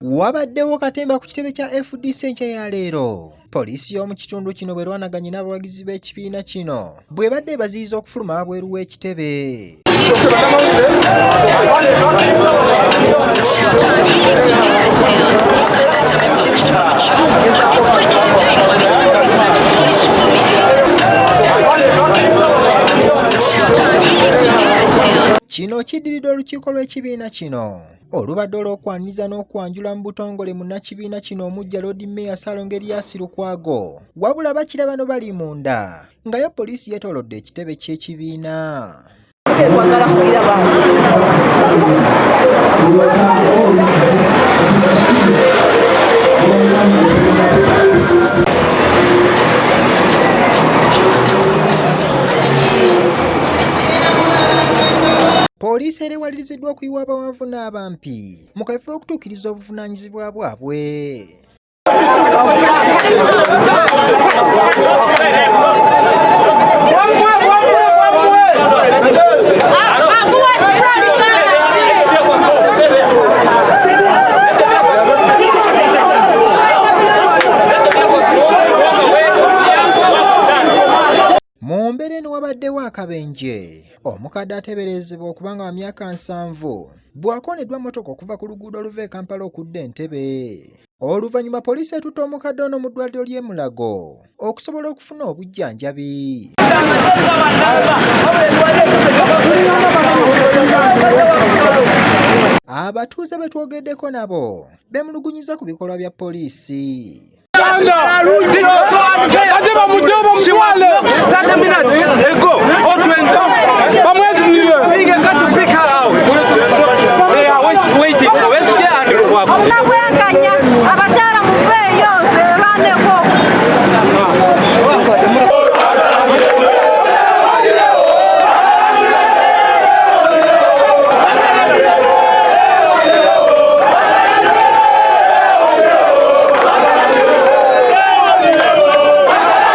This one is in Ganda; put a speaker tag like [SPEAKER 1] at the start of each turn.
[SPEAKER 1] Wabaddewo katemba ku kitebe kya FDC enkya ya leero. Poliisi y'omu kitundu kino bwe lwanaganye n'abawagizi b'ekibiina kino bwe badde ebaziyiza okufuluma wabweru w'ekitebe. Kino kiddiridde olukiiko lw'ekibiina kino olubadde olw'okwaniriza n'okwanjula mu butongole munnakibiina kino omujja Lord Mayor Ssaalongeriyas Lukwago, wabula bakira bano bali munda ngayo poliisi yeetoolodde ekitebe ky'ekibiina. Poliisi erewaliriziddwa okuyiwa abawanvu n'abampi mu kafo okutuukiriza obuvunaanyizibwa bwabwe. Mu mbeera eno wabaddewo akabenje. Omukadde ateeberezebwa okuba nga wa myaka 7 bw'akooneddwa mmotoka okuva ku luguudo oluva e Kampala okudda Entebbe. Oluvannyuma poliisi etutte omukadde ono mu ddwaliro ly'e Mulago okusobola okufuna obujjanjabi. Abatuuze be twogeddeko nabo beemulugunyiza ku bikolwa bya poliisi.
[SPEAKER 2] Abazadde